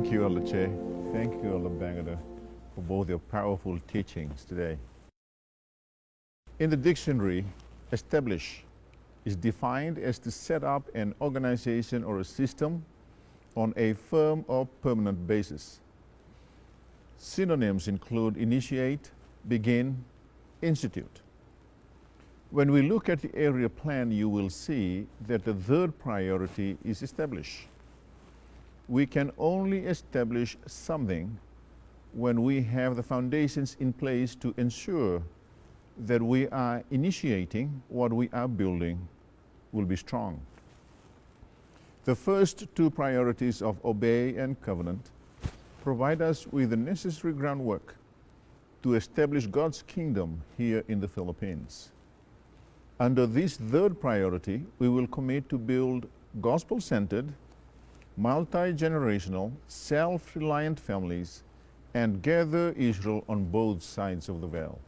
Thank you, Elder Che. Thank you, Elder Bangada, for both your powerful teachings today. In the dictionary, establish is defined as to set up an organization or a system on a firm or permanent basis. Synonyms include initiate, begin, institute. When we look at the area plan, you will see that the third priority is establish. We can only establish something when we have the foundations in place to ensure that we are initiating what we are building will be strong. The first two priorities of obey and covenant provide us with the necessary groundwork to establish God's kingdom here in the Philippines. Under this third priority, we will commit to build gospel-centered, multi-generational, self-reliant families and gather Israel on both sides of the veil.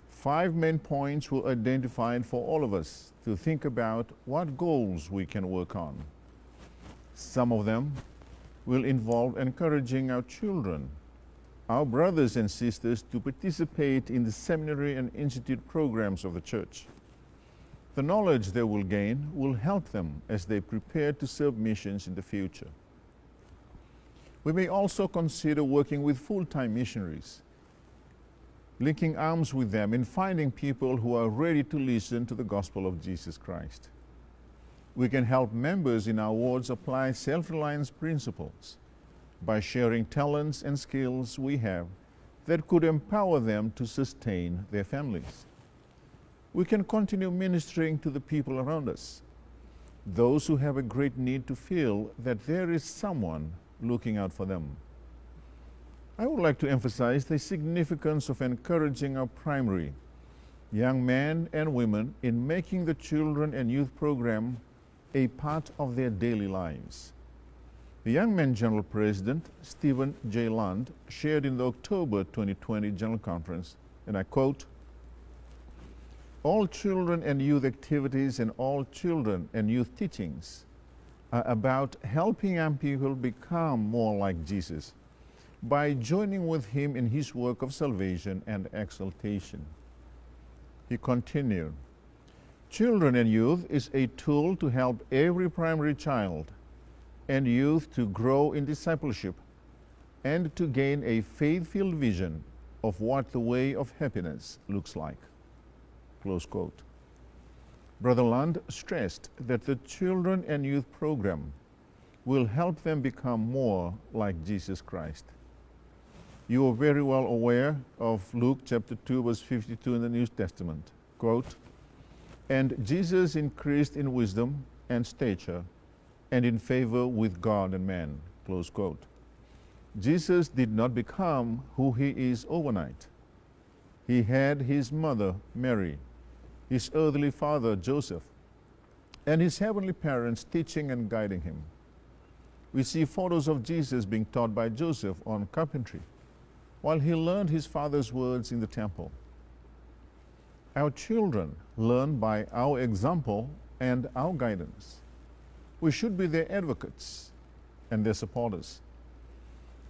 5 main points were identified for all of us to think about what goals we can work on. Some of them will involve encouraging our children, our brothers and sisters to participate in the seminary and institute programs of the church. The knowledge they will gain will help them as they prepare to serve missions in the future. We may also consider working with full-time missionaries, linking arms with them in finding people who are ready to listen to the gospel of Jesus Christ. We can help members in our wards apply self-reliance principles by sharing talents and skills we have that could empower them to sustain their families. We can continue ministering to the people around us, those who have a great need to feel that there is someone looking out for them. I would like to emphasize the significance of encouraging our primary, young men and women in making the children and youth program a part of their daily lives. The Young Men General President, Stephen J. Lund, shared in the October 2020 General Conference, and I quote, "All children and youth activities and all children and youth teachings are about helping young people become more like Jesus by joining with him in his work of salvation and exaltation." He continued, "Children and youth is a tool to help every primary child and youth to grow in discipleship and to gain a faith-filled vision of what the way of happiness looks like." Close quote. Brother Lund stressed that the children and youth program will help them become more like Jesus Christ. You are very well aware of Luke chapter 2 verse 52 in the New Testament. Quote, "And Jesus increased in wisdom and stature and in favor with God and man." Close quote. Jesus did not become who he is overnight. He had his mother, Mary, his earthly father, Joseph, and his heavenly parents teaching and guiding him. We see photos of Jesus being taught by Joseph on carpentry, while he learned his father's words in the temple. Our children learn by our example and our guidance. We should be their advocates and their supporters.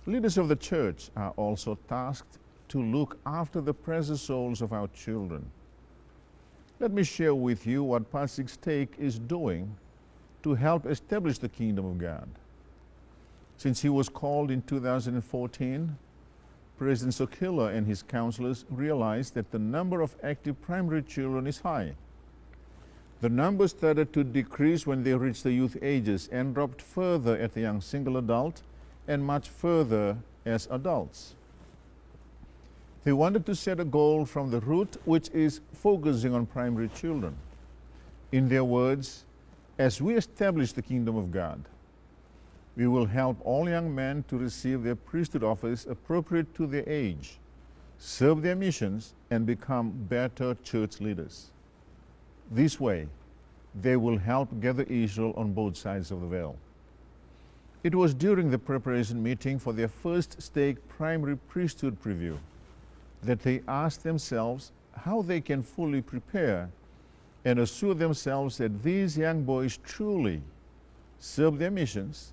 Leaders of the church are also tasked to look after the precious souls of our children. Let me share with you what Pastor Stake is doing to help establish the kingdom of God. Since he was called in 2014, President Sokila and his counselors realized that the number of active primary children is high. The number started to decrease when they reached the youth ages and dropped further at the young single adult and much further as adults. They wanted to set a goal from the root, which is focusing on primary children. In their words, as we establish the kingdom of God, we will help all young men to receive their priesthood office appropriate to their age, serve their missions, and become better church leaders. This way, they will help gather Israel on both sides of the veil. It was during the preparation meeting for their first stake primary priesthood preview that they asked themselves how they can fully prepare and assure themselves that these young boys truly serve their missions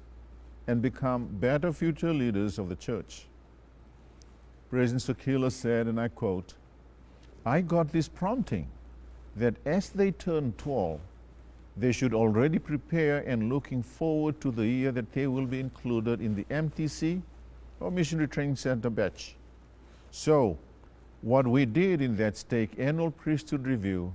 and become better future leaders of the church. President Wakolo said, and I quote, "I got this prompting that as they turn 12, they should already prepare and looking forward to the year that they will be included in the MTC or Missionary Training Center batch." So, what we did in that stake annual priesthood review,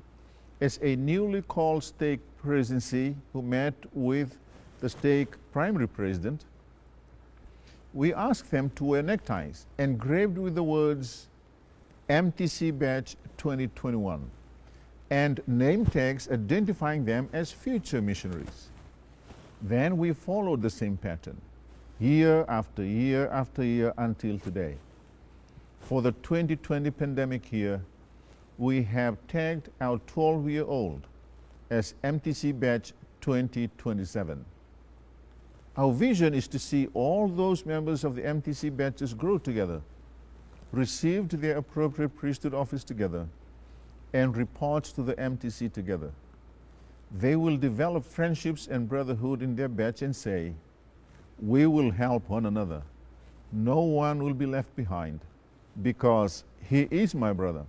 as a newly called stake presidency who met with the stake primary president, we asked them to wear neckties engraved with the words MTC Batch 2021 and name tags identifying them as future missionaries. Then we followed the same pattern, year after year after year until today. For the 2020 pandemic year, we have tagged our 12-year-old as MTC Batch 2027. Our vision is to see all those members of the MTC batches grow together, receive their appropriate priesthood office together, and report to the MTC together. They will develop friendships and brotherhood in their batch and say, "We will help one another. No one will be left behind because he is my brother,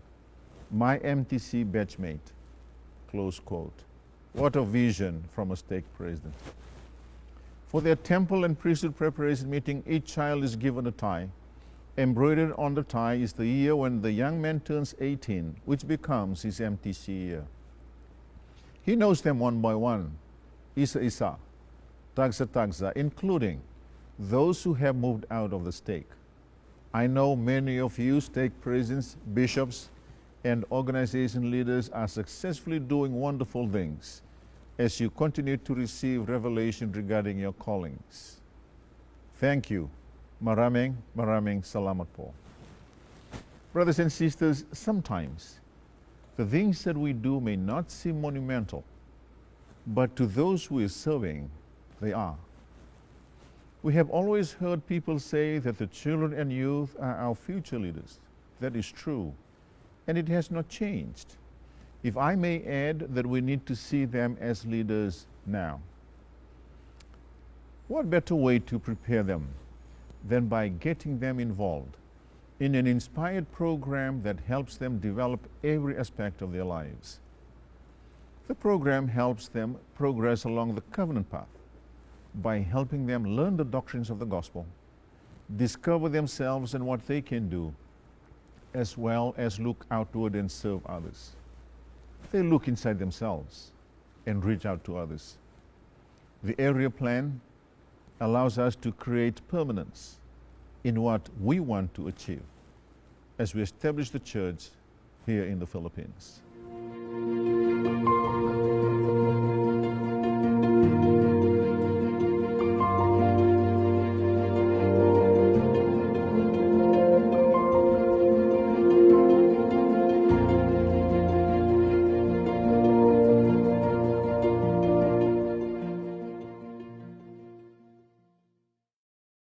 my MTC batchmate." Close quote. What a vision from a stake president. For their temple and priesthood preparation meeting, each child is given a tie. Embroidered on the tie is the year when the young man turns 18, which becomes his MTC year. He knows them one by one, Isa Isa, Tagsa Tagsa, including those who have moved out of the stake. I know many of you stake presidents, bishops, and organization leaders are successfully doing wonderful things as you continue to receive revelation regarding your callings. Thank you. Maraming, maraming salamat po. Brothers and sisters, sometimes the things that we do may not seem monumental, but to those who are serving, they are. We have always heard people say that the children and youth are our future leaders. That is true, and it has not changed. If I may add that we need to see them as leaders now. What better way to prepare them than by getting them involved in an inspired program that helps them develop every aspect of their lives? The program helps them progress along the covenant path by helping them learn the doctrines of the gospel, discover themselves and what they can do, as well as look outward and serve others. They look inside themselves and reach out to others. The area plan allows us to create permanence in what we want to achieve as we establish the church here in the Philippines.